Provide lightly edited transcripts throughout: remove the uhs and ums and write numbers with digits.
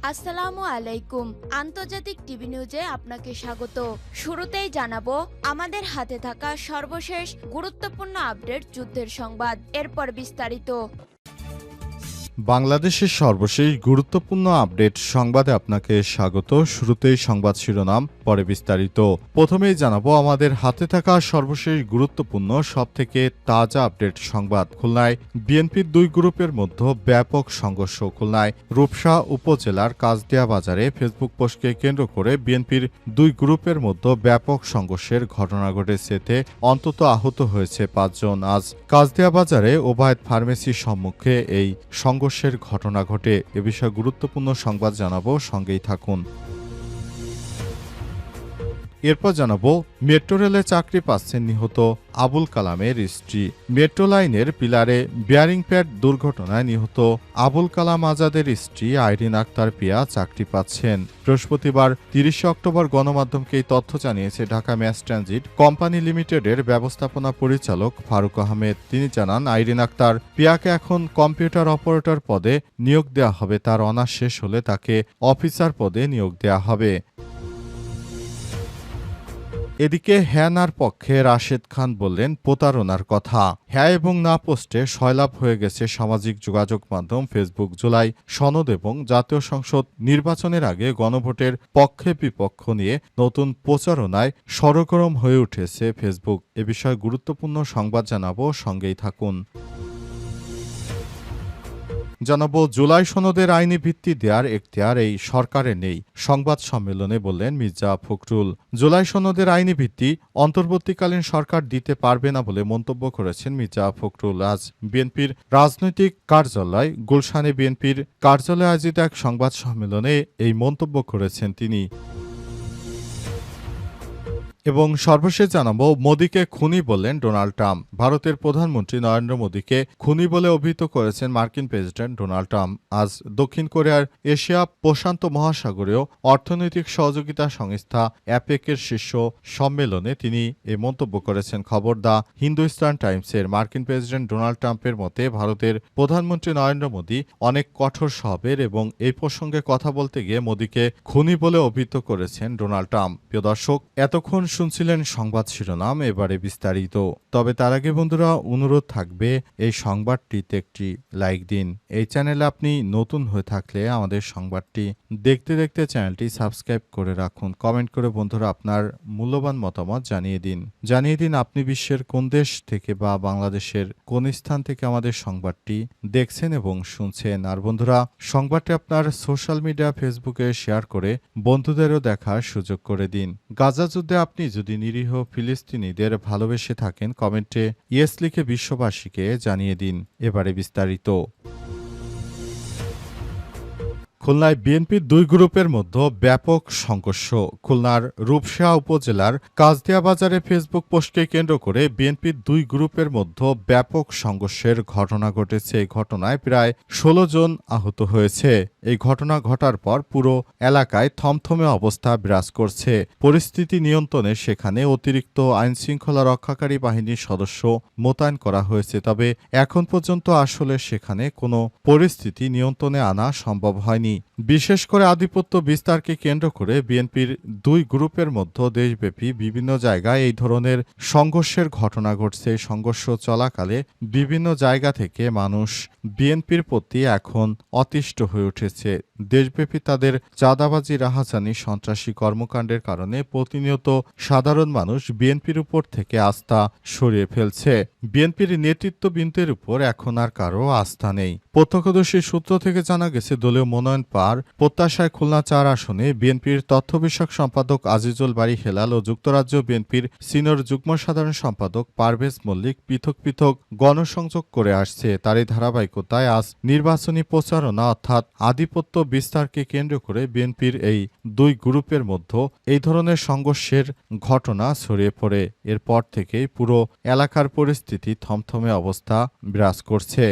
আসসালামু আলাইকুম। আন্তর্জাতিক টিভি নিউজে আপনাকে স্বাগত। শুরুতেই জানাবো আমাদের হাতে থাকা সর্বশেষ গুরুত্বপূর্ণ আপডেট যুদ্ধের সংবাদ, এরপর বিস্তারিত। বাংলাদেশের সর্বশেষ গুরুত্বপূর্ণ আপডেট সংবাদে আপনাকে স্বাগত। শুরুতেই সংবাদ শিরোনাম, পরে বিস্তারিত। প্রথমেই জানাবো আমাদের হাতে থাকা সর্বশেষ গুরুত্বপূর্ণ সবথেকে তাজা আপডেট সংবাদ। খুলনায় বিএনপির দুই গ্রুপের মধ্যে ব্যাপক সংঘর্ষ। খুলনায় রূপসা উপজেলার কাজদিয়া বাজারে ফেসবুক পোস্টকে কেন্দ্র করে বিএনপির দুই গ্রুপের মধ্যে ব্যাপক সংঘর্ষের ঘটনা ঘটেছে। এতে অন্তত আহত হয়েছে 5 জন। আজ কাজদিয়া বাজারে ওবায়দ ফার্মেসির সম্মুখে এই সংঘর্ষের ঘটনা ঘটে। এ বিষয়ে গুরুত্বপূর্ণ সংবাদ জানাবো, সঙ্গেই থাকুন। এরপর জানাবো মেট্রো রেলে চাকরি পাচ্ছেন নিহত আবুল কালামের স্ত্রী। মেট্রো লাইনের পিলারে বিয়ারিং প্যাড দুর্ঘটনায় নিহত আবুল কালাম আজাদের স্ত্রী আইরিন আক্তার পিয়া চাকরি পাচ্ছেন। বৃহস্পতিবার 30 অক্টোবর গণমাধ্যমকে এই তথ্য জানিয়েছে ঢাকা ম্যাস ট্রানজিট কোম্পানি লিমিটেডের ব্যবস্থাপনা পরিচালক ফারুক আহমেদ। তিনি জানান, আইরিন আক্তার পিয়াকে এখন কম্পিউটার অপারেটর পদে নিয়োগ দেওয়া হবে। তার অনার্স শেষ হলে তাকে অফিসার পদে নিয়োগ দেওয়া হবে। এদিকে হ্যানার পক্ষে রাশেদ খান বললেন প্রতারণার কথা। হ্যাঁ এবং না পোস্টে সয়লাভ হয়ে গেছে সামাজিক যোগাযোগ মাধ্যম ফেসবুক। জুলাই সনদ এবং জাতীয় সংসদ নির্বাচনের আগে গণভোটের পক্ষে বিপক্ষ নিয়ে নতুন প্রচারণায় সরগরম হয়ে উঠেছে ফেসবুক। এ বিষয়ে গুরুত্বপূর্ণ সংবাদ জানাবো, সঙ্গেই থাকুন। জানাবো জুলাই সনদের আইনি ভিত্তি দেওয়ার এখতিয়ার এই সরকারের নেই। সংবাদ সম্মেলনে বললেন মির্জা ফখরুল। জুলাই সনদের আইনি ভিত্তি অন্তর্বর্তীকালীন সরকার দিতে পারবে না বলে মন্তব্য করেছেন মির্জা ফখরুল। আজ বিএনপির রাজনৈতিক কার্যালয় গুলশানে বিএনপির কার্যালয়ে আয়োজিত এক সংবাদ সম্মেলনে এই মন্তব্য করেছেন তিনি। এবং সর্বশেষ জানাবো মোদীকে খুনি বললেন ডোনাল্ড ট্রাম্প। ভারতের প্রধানমন্ত্রী নরেন্দ্র মোদীকে খুনি বলে অভিহিত করেছেন মার্কিন প্রেসিডেন্ট ডোনাল্ড ট্রাম্প। আজ দক্ষিণ কোরিয়ার এশিয়া প্রশান্ত মহাসাগরীয় অর্থনৈতিক সহযোগিতা সংস্থা অ্যাপেকের শীর্ষ সম্মেলনে তিনি এ মন্তব্য করেছেন। খবর দ্য হিন্দুস্তান টাইমসের। মার্কিন প্রেসিডেন্ট ডোনাল্ড ট্রাম্পের মতে ভারতের প্রধানমন্ত্রী নরেন্দ্র মোদী অনেক কঠোর স্বভাবের এবং এই প্রসঙ্গে কথা বলতে গিয়ে মোদীকে খুনি বলে অভিহিত করেছেন ডোনাল্ড ট্রাম্প। প্রিয় দর্শক, এতক্ষণ শুনছিলেন সংবাদ শিরোনাম, এবারে বিস্তারিত। তবে তার আগে বন্ধুরা অনুরোধ থাকবে এই সংবাদটিতে একটি লাইক দিন। এই চ্যানেলে আপনি নতুন হয়ে থাকলে আমাদের সংবাদটি দেখতে দেখতে চ্যানেলটি সাবস্ক্রাইব করে রাখুন। কমেন্ট করে বন্ধুরা আপনার মূল্যবান মতামত জানিয়ে দিন আপনি বিশ্বের কোন দেশ থেকে বা বাংলাদেশের কোন স্থান থেকে আমাদের সংবাদটি দেখছেন এবং শুনছেন। আর বন্ধুরা, সংবাদটি আপনার সোশ্যাল মিডিয়া ফেসবুকে শেয়ার করে বন্ধুদেরও দেখার সুযোগ করে দিন। গাজা যুদ্ধে আপনি যদি নিরীহ ফিলিস্তিনিদের ভালোবেসে থাকেন, কমেন্টে ইয়েস লিখে বিশ্ববাসীকে জানিয়ে দিন। এবারে বিস্তারিত। খুলনায় বিএনপির দুই গ্রুপের মধ্যে ব্যাপক সংঘর্ষ। খুলনার রূপসা উপজেলার কাজদিয়া বাজারে ফেসবুক পোস্টকে কেন্দ্র করে বিএনপির দুই গ্রুপের মধ্যে ব্যাপক সংঘর্ষের ঘটনা ঘটেছে। এই ঘটনায় প্রায় 16 জন আহত হয়েছে। এই ঘটনা ঘটার পর পুরো এলাকায় থমথমে অবস্থা বিরাজ করছে। পরিস্থিতি নিয়ন্ত্রণে সেখানে অতিরিক্ত আইনশৃঙ্খলা রক্ষাকারী বাহিনীর সদস্য মোতায়েন করা হয়েছে। তবে এখন পর্যন্ত আসলে সেখানে কোনো পরিস্থিতি নিয়ন্ত্রণে আনা সম্ভব হয়নি। বিশেষ করে আধিপত্য বিস্তারকে কেন্দ্র করে বিএনপির দুই গ্রুপের মধ্যে দেশব্যাপী বিভিন্ন জায়গায় এই ধরনের সংঘর্ষের ঘটনা ঘটছে। সংঘর্ষ চলাকালে বিভিন্ন জায়গা থেকে মানুষ বিএনপির প্রতি এখন অতিষ্ঠ হয়ে উঠেছে। দেশব্যাপী তাদের চাঁদাবাজি, রাহাজানি, সন্ত্রাসী কর্মকাণ্ডের কারণে প্রতিনিয়ত সাধারণ মানুষ বিএনপির উপর থেকে আস্থা সরিয়ে ফেলছে। বিএনপির নেতৃত্ববৃন্দের উপর এখন আর কারো আস্থা নেই। প্রত্যক্ষদর্শী সূত্র থেকে জানা গেছে, দলীয় মনোনয়ন পাওয়ার প্রত্যাশায় খুলনা 4 আসনে বিএনপির তথ্য বিষয়ক সম্পাদক আজিজুল বারী হেলাল ও যুক্তরাজ্য বিএনপির সিনিয়র যুগ্ম সাধারণ সম্পাদক পারভেজ মল্লিক পৃথক পৃথক গণসংযোগ করে আসছে। তারই ধারাবাহিকতায় আজ নির্বাচনী প্রচারণা অর্থাৎ আধিপত্য বিস্তারকে কেন্দ্র করে বিএনপির এই দুই গ্রুপের মধ্যে এই ধরনের সংঘর্ষের ঘটনা ছড়িয়ে পড়ে। এরপর থেকেই পুরো এলাকার পরিস্থিতি থমথমে অবস্থা বিরাজ করছে।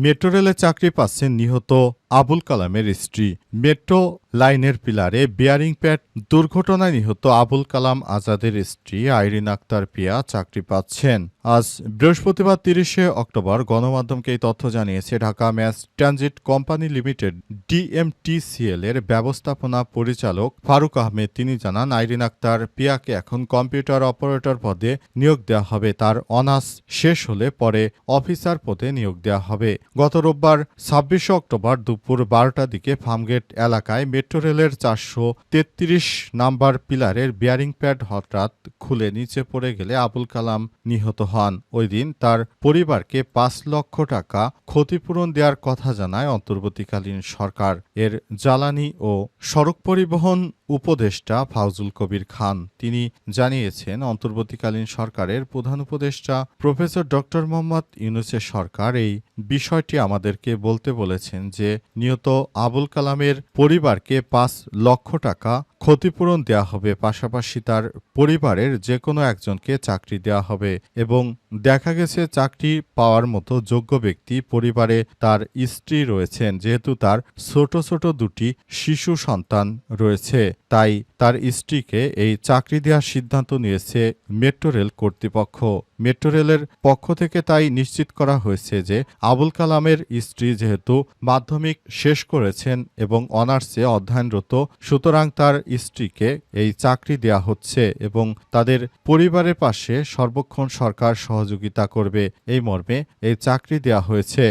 মেট্রো রেলে চাকরি পাচ্ছেন নিহত আবুল কালামের স্ত্রী। মেট্রো লাইনের পিলারে বেয়ারিং প্যাড দুর্ঘটনায় নিহত আবুল কালাম আজাদের স্ত্রী আইরিন আক্তার পিয়া চাকরি পাচ্ছেন। আজ বৃহস্পতিবার ৩০শে অক্টোবর গণমাধ্যমকে এই তথ্য জানিয়েছে Dhaka mass transit company limited DMTCL এর ব্যবস্থাপনা পরিচালক ফারুক আহমেদ। তিনি জানান, আইরিন আক্তার পিয়াকে এখন কম্পিউটার অপারেটর পদে নিয়োগ দেওয়া হবে। তার অনার্স শেষ হলে পরে অফিসার পদে নিয়োগ দেওয়া হবে। গত রোববার ২৬শে অক্টোবর দুপুর ১২টার দিকে ফার্মগেট এলাকায় মেট্রো রেলের ৪৩৩ নাম্বার পিলারের বেয়ারিং প্যাড হঠাৎ খুলে নিচে পড়ে গেলে আবুল কালাম নিহত হন। ওই দিন তার পরিবারকে ৫ লক্ষ টাকা ক্ষতিপূরণ দেওয়ার কথা জানায় অন্তর্বর্তীকালীন সরকার। এর জ্বালানি ও সড়ক পরিবহন উপদেষ্টা ফাউজুল কবির খান তিনি জানিয়েছেন, অন্তর্বর্তীকালীন সরকারের প্রধান উপদেষ্টা প্রফেসর ডক্টর মোহাম্মদ ইউনূসের সরকার এই বিষয়টি আমাদেরকে বলতে বলেছেন যে নিহত আবুল কালামের পরিবারকে ৫ লক্ষ টাকা ক্ষতিপূরণ দেওয়া হবে, পাশাপাশি তার পরিবারের যে কোনো একজনকে চাকরি দেওয়া হবে এবং দেখা গেছে চাকরি পাওয়ার মতো যোগ্য ব্যক্তি পরিবারে তার স্ত্রী রয়েছেন। যেহেতু তার ছোট ছোট দুটি শিশু সন্তান রয়েছে, তাই তার স্ত্রীকে এই চাকরি দেওয়ার সিদ্ধান্ত নিয়েছে মেট্রো রেল কর্তৃপক্ষ। মেট্রো রেলের পক্ষ থেকে তাই নিশ্চিত করা হয়েছে যে আবুল কালামের স্ত্রী যেহেতু মাধ্যমিক শেষ করেছেন এবং অনার্সে অধ্যয়নরত, সুতরাং তার স্ত্রীকে এই চাকরি দেওয়া হচ্ছে এবং তাদের পরিবারের পাশে সর্বক্ষণ সরকার সহযোগিতা করবে, এই মর্মে এই চাকরি দেওয়া হয়েছে।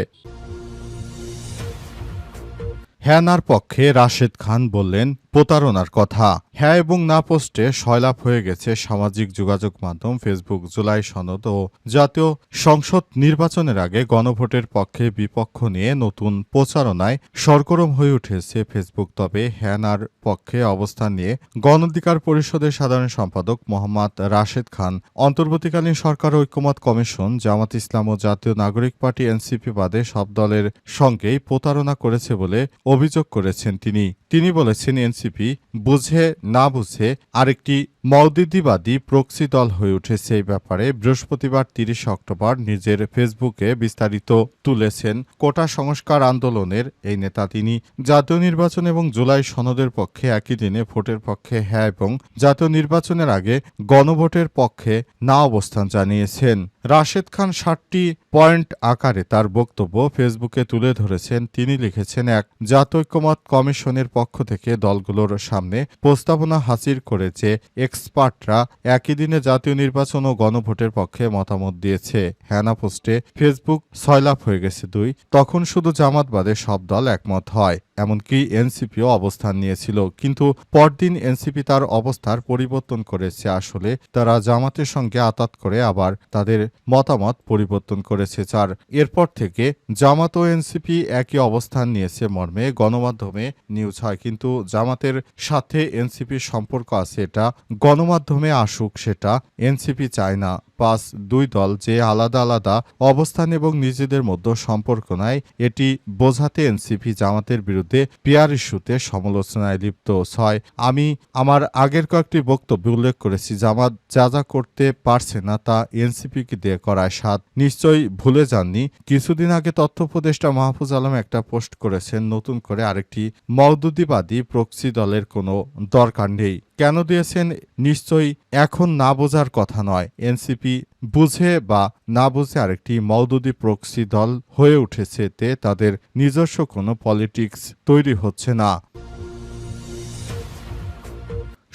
হ্যানার পক্ষে রাশেদ খান বললেন প্রতারণার কথা। হ্যাঁ এবং না পোস্টে সয়লাভ হয়ে গেছে সামাজিক যোগাযোগ মাধ্যম ফেসবুক। জুলাই সনদ ও জাতীয় সংসদ নির্বাচনের আগে গণভোটের পক্ষে বিপক্ষ নিয়ে নতুন প্রচারণায় সরগরম হয়ে উঠেছে ফেসবুক। তবে হ্যানার পক্ষে অবস্থান নিয়ে গণ অধিকার পরিষদের সাধারণ সম্পাদক মোহাম্মদ রাশেদ খান অন্তর্বর্তীকালীন সরকার ঐক্যমত কমিশন, জামাত ইসলাম ও জাতীয় নাগরিক পার্টি এনসিপি বাদে সব দলের সঙ্গেই প্রতারণা করেছে বলে অভিযোগ করেছেন তিনি বলেছেন, এনসিপি বুঝে না বুঝে আরেকটি মওদুদিবাদী প্রক্সি দল হয়ে উঠেছে। এই ব্যাপারে বৃহস্পতিবার ৩০ অক্টোবর নিজের ফেসবুকে বিস্তারিত তুলেছেন কোটা সংস্কার আন্দোলনের এই নেতা। তিনি জাতীয় নির্বাচন এবং জুলাই সনদের পক্ষে, একই দিনে ভোটের পক্ষে হ্যাঁ এবং জাতীয় নির্বাচনের আগে গণভোটের পক্ষে না অবস্থান জানিয়েছেন। রাশেদ খান ৭টি পয়েন্ট আকারে তার বক্তব্য ফেসবুকে তুলে ধরেছেন। তিনি লিখেছেন, এক, জাতীয় ঐক্যমত কমিশনের পক্ষ থেকে দলগুলোর সামনে প্রস্তাবনা হাজির করেছে এক্সপার্টরা একই দিনে জাতীয় নির্বাচন ও গণভোটের পক্ষে মতামত দিয়েছে। হ্যানা পোস্টে ফেসবুক সয়লাভ হয়ে গেছে। ২, তখন শুধু জামাত বাদে সব দল একমত হয়, এমনকি এনসিপিও অবস্থান নিয়েছিল, কিন্তু পরদিন এনসিপি তার অবস্থার পরিবর্তন করেছে। আসলে তারা জামাতের সঙ্গে আতাত করে আবার তাদের মতামত পরিবর্তন করেছে। ৪, এরপর থেকে জামাত ও এনসিপি একই অবস্থান নিয়েছে মর্মে গণমাধ্যমে নিউজ হয়, কিন্তু জামাতের সাথে এনসিপির সম্পর্ক আছে এটা গণমাধ্যমে আসুক, সেটা এনসিপি চায় না। ৫, দুই দল যে আলাদা আলাদা অবস্থান এবং নিজেদের মধ্যে সম্পর্ক নাই, এটি বোঝাতে এনসিপি জামাতের বিরুদ্ধে পিয়ার ইস্যুতে সমালোচনায় লিপ্ত। ৬, আমি আমার আগের কয়েকটি বক্তব্যে উল্লেখ করেছি জামাত যা যা করতে পারছে না তা এনসিপিকে দিয়ে করায়। ৭, নিশ্চয়ই ভুলে যাননি, কিছুদিন আগে তথ্য উপদেষ্টা মাহফুজ আলম একটা পোস্ট করেছেন, নতুন করে আরেকটি মওদুদিবাদী প্রক্সি দলের কোনো দরকার নেই। কেন দিয়েছেন নিশ্চয়ই এখন না বোঝার কথা নয়। এনসিপি বুঝে বা না বুঝে আরেকটি মওদুদি প্রক্সি দল হয়ে উঠেছে, এতে তাদের নিজস্ব কোনো পলিটিক্স তৈরি হচ্ছে না।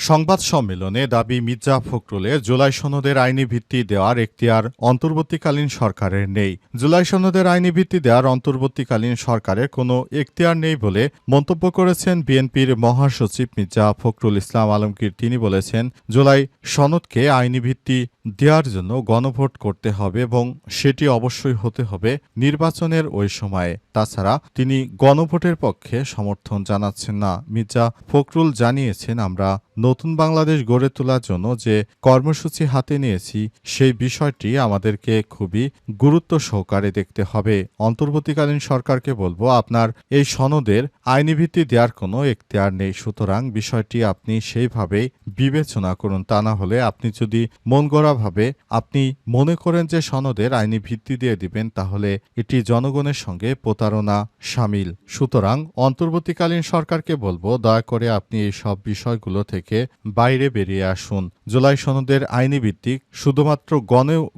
সংবাদ সম্মেলনে দাবি মির্জা ফখরুলের জুলাই সনদের আইনি ভিত্তি দেওয়ার এখতিয়ার অন্তর্বর্তীকালীন সরকারের নেই। জুলাই সনদের আইনি ভিত্তি দেওয়ার অন্তর্বর্তীকালীন সরকারের কোনো এখতিয়ার নেই বলে মন্তব্য করেছেন বিএনপির মহাসচিব মির্জা ফখরুল ইসলাম আলমগীর। তিনি বলেছেন, জুলাই সনদকে আইনি ভিত্তি দেওয়ার জন্য গণভোট করতে হবে এবং সেটি অবশ্যই হতে হবে নির্বাচনের ওই সময়ে। তাছাড়া তিনি গণভোটের পক্ষে সমর্থন জানাচ্ছেন না। মির্জা ফখরুল জানিয়েছেন, আমরা নতুন বাংলাদেশ গড়ে তোলার জন্য যে কর্মসূচি হাতে নিয়েছি সেই বিষয়টি আমাদেরকে খুবই গুরুত্ব সহকারে দেখতে হবে। অন্তর্বর্তীকালীন সরকারকে বলবো, আপনার এই সনদের আইনি ভিত্তি দেওয়ার কোনো এখতিয়ার নেই, সুতরাং বিষয়টি আপনি সেইভাবেই বিবেচনা করুন। তা না হলে আপনি যদি মন গড়া খোলাভাবে আপনি মনে করেন যে সনদের আইনি ভিত্তি দিয়ে দিবেন, তাহলে এটি জনগণের সঙ্গে প্রতারণা শামিল। সুতরাং অন্তর্বর্তীকালীন সরকারকে বলবো, দয়া করে আপনি এই সব বিষয়গুলো থেকে বাইরে বেরিয়ে আসুন। জুলাই সনদের আইনি ভিত্তিক শুধুমাত্র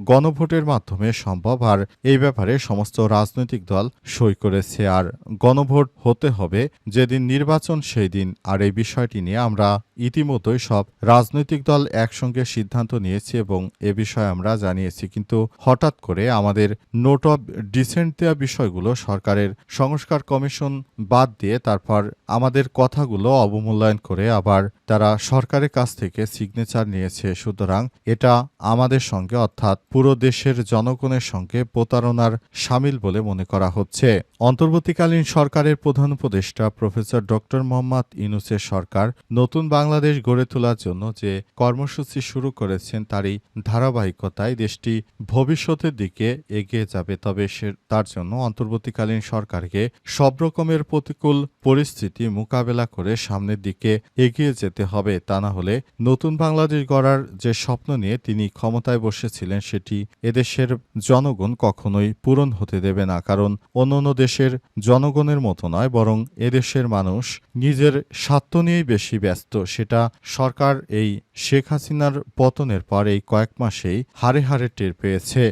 গণভোটের মাধ্যমে সম্ভব, আর এই ব্যাপারে সমস্ত রাজনৈতিক দল সই করেছে। আর গণভোট হতে হবে যেদিন নির্বাচন সেই দিন। আর এই বিষয়টি নিয়ে আমরা ইতিমধ্যেই সব রাজনৈতিক দল একসঙ্গে সিদ্ধান্ত নিয়েছি এবং এ বিষয়ে আমরা জানিয়েছি। কিন্তু হঠাৎ করে আমাদের নোট অব ডিসেন্ট দেওয়া বিষয়গুলো সরকারের সংস্কার কমিশন বাদ দিয়ে তারপর আমাদের কথাগুলো অবমূল্যায়ন করে আবার তারা সরকারের কাছ থেকে সিগনেচার নিয়েছে। সুতরাং এটা আমাদের সঙ্গে অর্থাৎ পুরো দেশের জনগণের সঙ্গে প্রতারণার শামিল বলে মনে করা হচ্ছে। অন্তর্বর্তীকালীন সরকারের প্রধান উপদেষ্টা প্রফেসর ডক্টর মোহাম্মদ ইউনূসের সরকার নতুন বাংলাদেশ গড়ে তোলার জন্য যে কর্মসূচি শুরু করেছেন তারই ধারাবাহিকতায় দেশটি ভবিষ্যতের দিকে এগিয়ে যাবে। তবে তার জন্য অন্তর্বর্তীকালীন সরকারকে সব রকমের প্রতিকূল পরিস্থিতি মোকাবেলা করে সামনের দিকে এগিয়ে যেতে হবে। তা না হলে নতুন বাংলাদেশ গড়ার যে স্বপ্ন নিয়ে তিনি ক্ষমতায় বসেছিলেন সেটি এদেশের জনগণ কখনোই পূরণ হতে দেবে না। কারণ অন্যান্য দেশের জনগণের মতো নয়, বরং এদেশের মানুষ নিজের স্বার্থ নিয়েই বেশি ব্যস্ত। সেটা সরকার এই শেখ হাসিনার পতনের পর এই কয়েক মাসেই হাড়ে হাড়ে টের পেয়েছে।